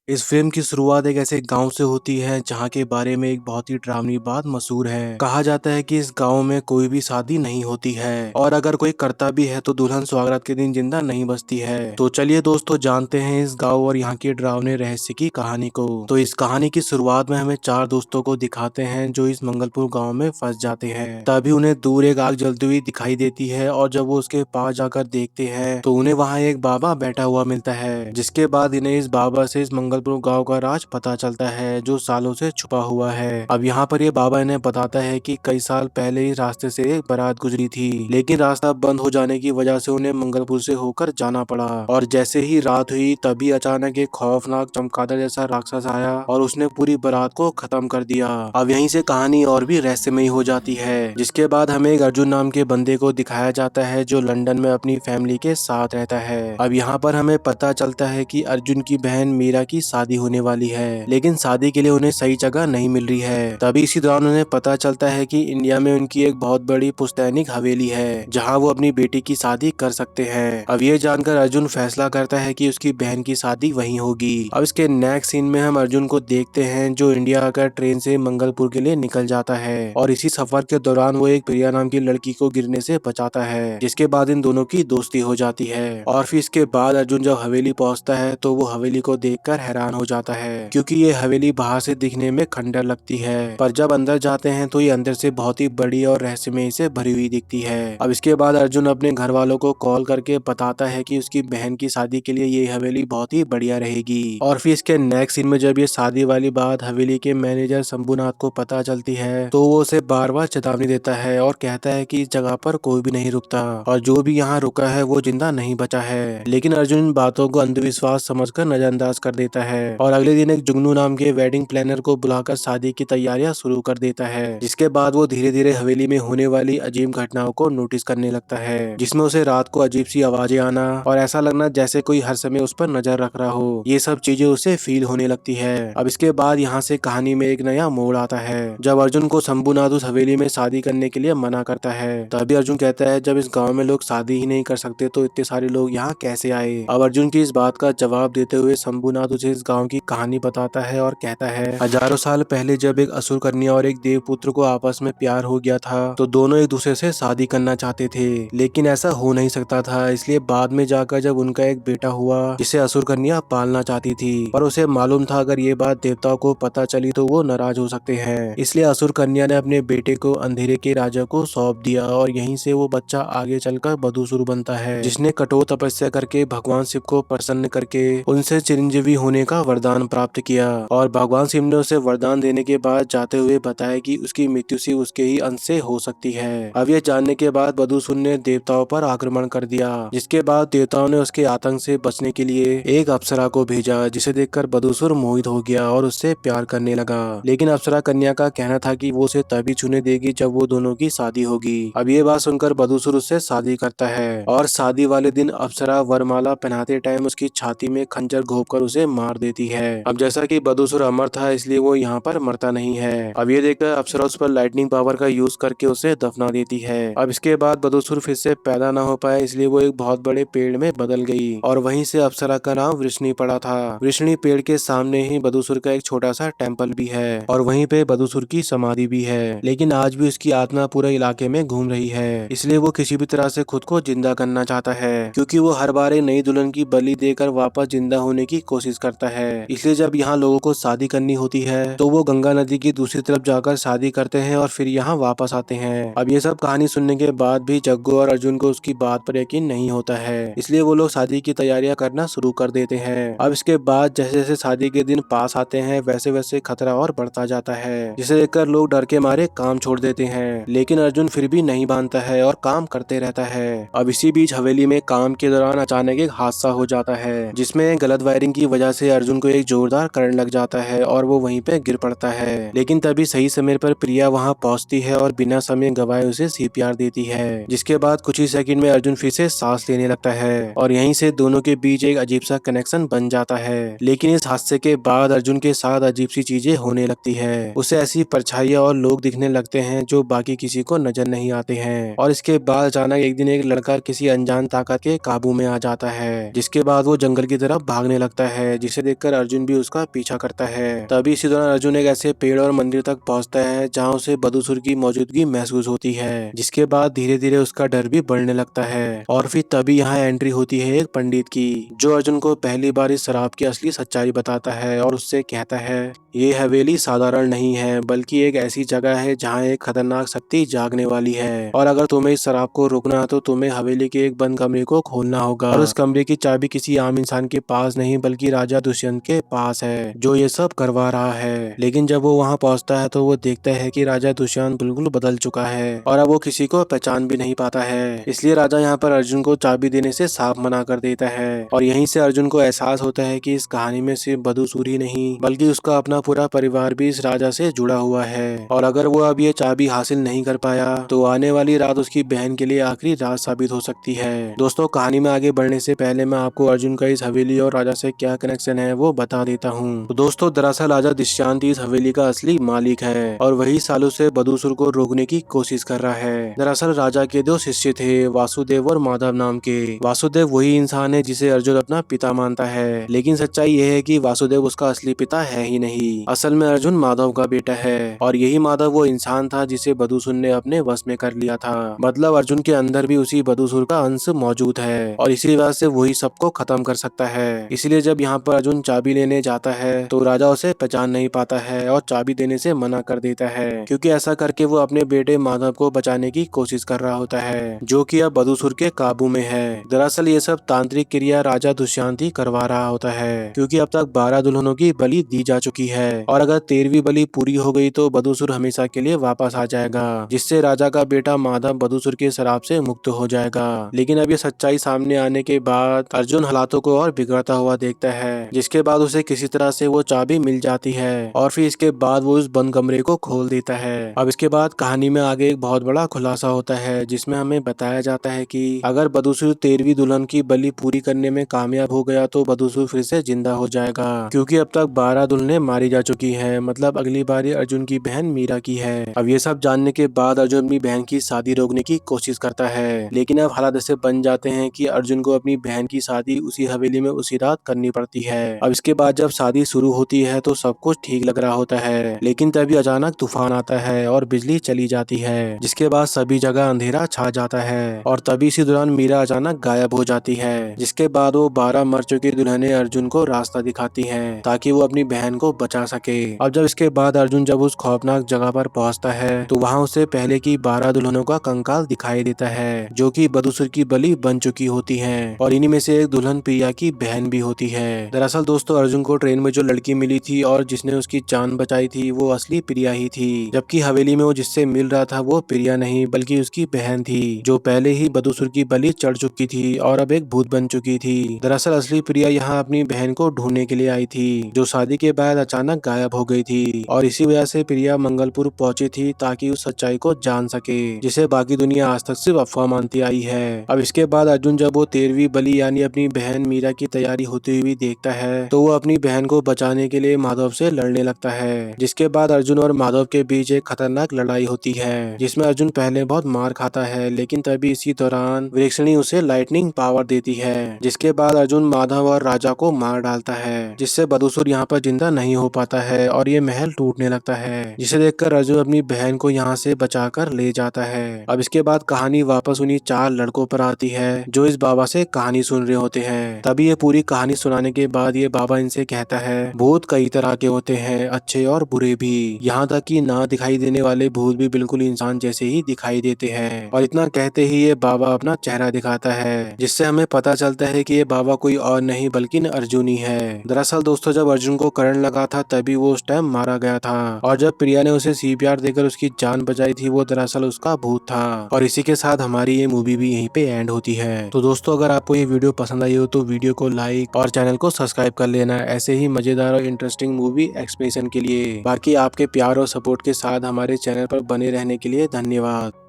इस फिल्म की शुरुआत एक ऐसे गांव से होती है जहां के बारे में एक बहुत ही डरावनी बात मशहूर है। कहा जाता है कि इस गांव में कोई भी शादी नहीं होती है और अगर कोई करता भी है तो दुल्हन सुहागरात के दिन जिंदा नहीं बचती है। तो चलिए दोस्तों जानते हैं इस गांव और यहाँ के डरावने रहस्य की कहानी को। तो इस कहानी की शुरुआत में हमें चार दोस्तों को दिखाते हैं जो इस मंगलपुर गाँव में फंस जाते हैं। तभी उन्हें दूर एक आग जलती हुई दिखाई देती है और जब वो उसके पास जाकर देखते हैं तो उन्हें वहाँ एक बाबा बैठा हुआ मिलता है, जिसके बाद इन्हें इस बाबा से इस मंगलपुर गांव का राज पता चलता है जो सालों से छुपा हुआ है। अब यहाँ पर ये बाबा इन्हें बताता है कि कई साल पहले ही रास्ते से एक बारात गुजरी थी, लेकिन रास्ता बंद हो जाने की वजह से उन्हें मंगलपुर से होकर जाना पड़ा। और जैसे ही रात हुई तभी अचानक एक खौफनाक चमगादड़ जैसा राक्षस आया और उसने पूरी बारात को खत्म कर दिया। अब यहीं से कहानी और भी रहस्यमयी हो जाती है, जिसके बाद हमें एक अर्जुन नाम के बंदे को दिखाया जाता है जो लंदन में अपनी फैमिली के साथ रहता है। अब यहाँ पर हमें पता चलता है कि अर्जुन की बहन मीरा की शादी होने वाली है, लेकिन शादी के लिए उन्हें सही जगह नहीं मिल रही है। तभी इसी दौरान उन्हें पता चलता है कि इंडिया में उनकी एक बहुत बड़ी पुश्तैनिक हवेली है जहाँ वो अपनी बेटी की शादी कर सकते हैं। अब ये जानकर अर्जुन फैसला करता है कि उसकी बहन की शादी वहीं होगी। अब इसके नेक्स्ट सीन में हम अर्जुन को देखते हैं जो इंडिया आकर ट्रेन से मंगलपुर के लिए निकल जाता है और इसी सफर के दौरान वो एक प्रिया नाम की लड़की को गिरने से बचाता है, जिसके बाद इन दोनों की दोस्ती हो जाती है। और फिर इसके बाद अर्जुन जब हवेली पहुंचता है तो वो हवेली को देखकर हैरान हो जाता है, क्योंकि ये हवेली बाहर से दिखने में खंडर लगती है पर जब अंदर जाते हैं तो ये अंदर से बहुत ही बड़ी और रहस्यमय से भरी हुई दिखती है। अब इसके बाद अर्जुन अपने घर वालों को कॉल करके बताता है कि उसकी बहन की शादी के लिए ये हवेली बहुत ही बढ़िया रहेगी। और फिर इसके नेक्स्ट सीन में जब ये शादी वाली बात हवेली के मैनेजर शंभुनाथ को पता चलती है तो वो उसे बार बार चेतावनी देता है और कहता है कि इस जगह पर कोई भी नहीं रुकता और जो भी यहाँ रुका है वो जिंदा नहीं बचा है। लेकिन अर्जुन इन बातों को अंधविश्वास समझकर नजरअंदाज कर देता है और अगले दिन एक जुगनू नाम के वेडिंग प्लानर को बुलाकर शादी की तैयारियां शुरू कर देता है, जिसके बाद वो धीरे धीरे हवेली में होने वाली अजीब घटनाओं को नोटिस करने लगता है, जिसमें उसे रात को अजीब सी आवाजें आना और ऐसा लगना जैसे कोई हर समय उस पर नजर रख रहा हो, ये सब चीजें उसे फील होने लगती है। अब इसके बाद यहाँ से कहानी में एक नया मोड़ आता है जब अर्जुन को शंभुनाथ उस हवेली में शादी करने के लिए मना करता है। तभी अर्जुन कहता है जब इस गाँव में लोग शादी ही नहीं कर सकते तो इतने सारे लोग यहाँ कैसे आए। अब अर्जुन की इस बात का जवाब देते हुए शंभुनाथ उसे इस गांव की कहानी बताता है और कहता है हजारों साल पहले जब एक असुर कन्या और एक देवपुत्र को आपस में प्यार हो गया था तो दोनों एक दूसरे से शादी करना चाहते थे, लेकिन ऐसा हो नहीं सकता था। इसलिए बाद में जाकर जब उनका एक बेटा हुआ जिसे असुर कन्या पालना चाहती थी, पर उसे मालूम था अगर ये बात देवताओं को पता चली तो वो नाराज हो सकते हैं, इसलिए असुर कन्या ने अपने बेटे को अंधेरे के राजा को सौंप दिया और यहीं से वो बच्चा आगे चलकर बदूसुर बनता है, जिसने कठोर तपस्या करके भगवान शिव को प्रसन्न करके उनसे चिरंजीवी होने का वरदान प्राप्त किया। और भगवान शिव ने उसे वरदान देने के बाद जाते हुए बताया कि उसकी मृत्यु से उसके ही अंश से हो सकती है। अब ये जानने के बाद बदूसुर ने देवताओं पर आक्रमण कर दिया, जिसके बाद देवताओं ने उसके आतंक से बचने के लिए एक अप्सरा को भेजा, जिसे देखकर बदूसुर मोहित हो गया और उससे प्यार करने लगा। लेकिन अप्सरा कन्या का कहना था कि वो उसे तभी छूने देगी जब वो दोनों की शादी होगी। अब ये बात सुनकर बदूसुर उससे शादी करता है और शादी वाले दिन अप्सरा वरमाला पहनाते टाइम उसकी छाती में खंजर घोंपकर उसे मार देती है। अब जैसा कि बदूसुर अमर था इसलिए वो यहाँ पर मरता नहीं है। अब ये देखकर अप्सरा उस पर लाइटनिंग पावर का यूज करके उसे दफना देती है। अब इसके बाद बदूसुर फिर से पैदा न हो पाए इसलिए वो एक बहुत बड़े पेड़ में बदल गई और वहीं से अप्सरा का नाम वृष्णि पड़ा था। वृष्णि पेड़ के सामने ही बदूसुर का एक छोटा सा टेम्पल भी है और वहीं पे बदूसुर की समाधि भी है, लेकिन आज भी उसकी आत्मा पूरे इलाके में घूम रही है, इसलिए वो किसी भी तरह से खुद को जिंदा करना चाहता है, क्योंकि वो हर बार एक नई दुल्हन की बलि देकर वापस जिंदा होने की कोशिश करता है। इसलिए जब यहाँ लोगों को शादी करनी होती है तो वो गंगा नदी की दूसरी तरफ जाकर शादी करते हैं और फिर यहाँ वापस आते हैं। अब ये सब कहानी सुनने के बाद भी जग्गू और अर्जुन को उसकी बात पर यकीन नहीं होता है, इसलिए वो लोग शादी की तैयारियां करना शुरू कर देते हैं। अब इसके बाद जैसे जैसे शादी के दिन पास आते हैं वैसे वैसे खतरा और बढ़ता जाता है, जिसे देखकर लोग डर के मारे काम छोड़ देते हैं, लेकिन अर्जुन फिर भी नहीं मानता है और काम करते रहता है। अब इसी बीच हवेली में काम के दौरान अचानक एक हादसा हो जाता है, जिसमें गलत वायरिंग की वजह से अर्जुन को एक जोरदार करंट लग जाता है और वो वहीं पे गिर पड़ता है। लेकिन तभी सही समय पर प्रिया वहां पहुंचती है और बिना समय गवाए उसे सीपीआर देती है, जिसके बाद कुछ ही सेकंड में अर्जुन फिर से सांस लेने लगता है और यहीं से दोनों के बीच एक अजीब सा कनेक्शन बन जाता है। लेकिन इस हादसे के बाद अर्जुन के साथ अजीब सी चीजें होने लगती है, उसे ऐसी परछाइयां और लोग दिखने लगते हैं जो बाकी किसी को नजर नहीं आते हैं। और इसके बाद अचानक एक दिन एक लड़का किसी अनजान ताकत के काबू में आ जाता है, जिसके बाद वो जंगल की तरफ भागने लगता है, जिसे जिसे देखकर अर्जुन भी उसका पीछा करता है। तभी इसी दौरान अर्जुन एक ऐसे पेड़ और मंदिर तक पहुंचता है जहां उसे बदुसुर की मौजूदगी महसूस होती है, जिसके बाद धीरे धीरे उसका डर भी बढ़ने लगता है। और फिर तभी यहाँ एंट्री होती है एक पंडित की, जो अर्जुन को पहली बार इस शराब की असली सच्चाई बताता है और उससे कहता है ये हवेली साधारण नहीं है, बल्कि एक ऐसी जगह है जहाँ एक खतरनाक शक्ति जागने वाली है, और अगर तुम्हें इस शराब को रोकना है तो तुम्हें हवेली के एक बंद कमरे को खोलना होगा। और उस कमरे की चाबी किसी आम इंसान के पास नहीं बल्कि राजा दुष्यंत के पास है, जो ये सब करवा रहा है। लेकिन जब वो वहाँ पहुँचता है तो वो देखता है कि राजा दुष्यंत बिल्कुल बदल चुका है और अब वो किसी को पहचान भी नहीं पाता है। इसलिए राजा यहाँ पर अर्जुन को चाबी देने से साफ मना कर देता है, और यहीं से अर्जुन को एहसास होता है कि इस कहानी में सिर्फ बदुसूर ही नहीं बल्कि उसका अपना पूरा परिवार भी इस राजा से जुड़ा हुआ है, और अगर वो अब ये चाबी हासिल नहीं कर पाया तो आने वाली रात उसकी बहन के लिए आखिरी रात साबित हो सकती है। दोस्तों, कहानी में आगे बढ़ने से पहले मैं आपको अर्जुन का इस हवेली और राजा से क्या कनेक्शन है वो बता देता हूँ। तो दोस्तों, दरअसल राजा दुष्यंत इस हवेली का असली मालिक है और वही सालों से बदुसूर को रोकने की कोशिश कर रहा है। दरअसल राजा के दो शिष्य थे, वासुदेव और माधव नाम के। वासुदेव वही इंसान है जिसे अर्जुन अपना पिता मानता है, लेकिन सच्चाई यह है कि वासुदेव उसका असली पिता है ही नहीं। असल में अर्जुन माधव का बेटा है, और यही माधव वो इंसान था जिसे बदुसूर ने अपने वश में कर लिया था। मतलब अर्जुन के अंदर भी उसी बदुसूर का अंश मौजूद है, और इसी वजह से वही सबको खत्म कर सकता है। इसलिए जब यहाँ पर अर्जुन चाबी लेने जाता है तो राजा उसे पहचान नहीं पाता है और चाबी देने से मना कर देता है, क्योंकि ऐसा करके वो अपने बेटे माधव को बचाने की कोशिश कर रहा होता है, जो कि अब बदुसूर के काबू में है। दरअसल ये सब तांत्रिक क्रिया राजा दुष्यंत ही करवा रहा होता है, क्योंकि अब तक 12 दुल्हनों की बलि दी जा चुकी है, और अगर 13वीं बलि पूरी हो गई तो बदुसूर हमेशा के लिए वापस आ जाएगा, जिससे राजा का बेटा माधव बदुसूर के शराब से मुक्त हो जाएगा। लेकिन अब ये सच्चाई सामने आने के बाद अर्जुन हालातों को और बिगड़ता हुआ देखता है, जिसके बाद उसे किसी तरह से वो चाबी मिल जाती है, और फिर इसके बाद वो उस बंद कमरे को खोल देता है। अब इसके बाद कहानी में आगे एक बहुत बड़ा खुलासा होता है, जिसमें हमें बताया जाता है कि अगर बदुसूर 13वीं दुल्हन की बलि पूरी करने में कामयाब हो गया तो बदुसूर फिर से जिंदा हो जाएगा, क्योंकि अब तक 12 दुल्हनें मारी जा चुकी हैं। मतलब अगली बारी अर्जुन की बहन मीरा की है। अब ये सब जानने के बाद अर्जुन अपनी बहन की शादी रोकने की कोशिश करता है, लेकिन अब हालात ऐसे बन जाते हैं कि अर्जुन को अपनी बहन की शादी उसी हवेली में उसी रात करनी पड़ती है। अब इसके बाद जब शादी शुरू होती है तो सब कुछ ठीक लग रहा होता है, लेकिन तभी अचानक तूफान आता है और बिजली चली जाती है, जिसके बाद सभी जगह अंधेरा छा जाता है, और तभी इसी दौरान मीरा अचानक गायब हो जाती है। जिसके बाद वो 12 मर चुकी दुल्हनें अर्जुन को रास्ता दिखाती हैं ताकि वो अपनी बहन को बचा सके। अब जब इसके बाद अर्जुन जब उस खौफनाक जगह पर पहुंचता है तो वहां उसे पहले की 12 दुल्हनों का कंकाल दिखाई देता है, जो कि बदुसूर की बलि बन चुकी होती हैं, और इन्हीं में से एक दुल्हन प्रिया की बहन भी होती है। दरअसल दोस्तों, अर्जुन को ट्रेन में जो लड़की मिली थी और जिसने उसकी जान बचाई थी वो असली प्रिया ही थी, जबकि हवेली में वो जिससे मिल रहा था वो प्रिया नहीं बल्कि उसकी बहन थी, जो पहले ही बदुसूर की बलि चढ़ चुकी थी और अब एक भूत बन चुकी थी। दरअसल असली प्रिया यहाँ अपनी बहन को ढूंढने के लिए आई थी, जो शादी के बाद अचानक गायब हो गई थी, और इसी वजह से प्रिया मंगलपुर पहुंची थी ताकि उस सच्चाई को जान सके, जिसे बाकी दुनिया आज तक सिर्फ अफवाह मानती आई है। अब इसके बाद अर्जुन जब वो 13वीं बलि यानी अपनी बहन मीरा की तैयारी होती हुई देखता है तो वो अपनी बहन को बचाने के लिए माधव से लड़ने लगता है, जिसके बाद अर्जुन और माधव के बीच एक खतरनाक लड़ाई होती है, जिसमें अर्जुन पहले बहुत मार खाता है, लेकिन तभी इसी दौरान वृक्षणी उसे लाइटनिंग पावर देती है, जिसके बाद अर्जुन माधव और राजा को मार डालता है, जिससे बदुसूर यहाँ पर जिंदा नहीं हो पाता है और ये महल टूटने लगता है, जिसे देखकर अर्जुन अपनी बहन को यहाँ से बचाकर ले जाता है। अब इसके बाद कहानी वापस उन्हीं 4 लड़कों पर आती है जो इस बाबा से कहानी सुन रहे होते हैं। तभी ये पूरी कहानी सुनाने के बाद ये बाबा इनसे कहता है भूत कई तरह के होते हैं, अच्छे और बुरे भी, यहाँ तक कि ना दिखाई देने वाले भूत भी बिल्कुल इंसान जैसे ही दिखाई देते हैं। और इतना कहते ही ये बाबा अपना चेहरा दिखाता है, जिससे हमें पता चलता है कि ये बाबा कोई और नहीं बल्कि अर्जुन ही है। दरअसल दोस्तों, जब अर्जुन को करंट लगा था तभी वो उस टाइम मारा गया था, और जब प्रिया ने उसे सीपीआर देकर उसकी जान बचाई थी वो दरअसल उसका भूत था। और इसी के साथ हमारी ये मूवी भी यहीं पे एंड होती है। तो दोस्तों, अगर आपको ये वीडियो पसंद आई हो तो वीडियो को लाइक और चैनल को सब्सक्राइब कर लेना, ऐसे ही मजेदार और इंटरेस्टिंग मूवी एक्सप्लेनेशन के लिए। बाकी आपके प्यार और सपोर्ट के साथ हमारे चैनल पर बने रहने के लिए धन्यवाद।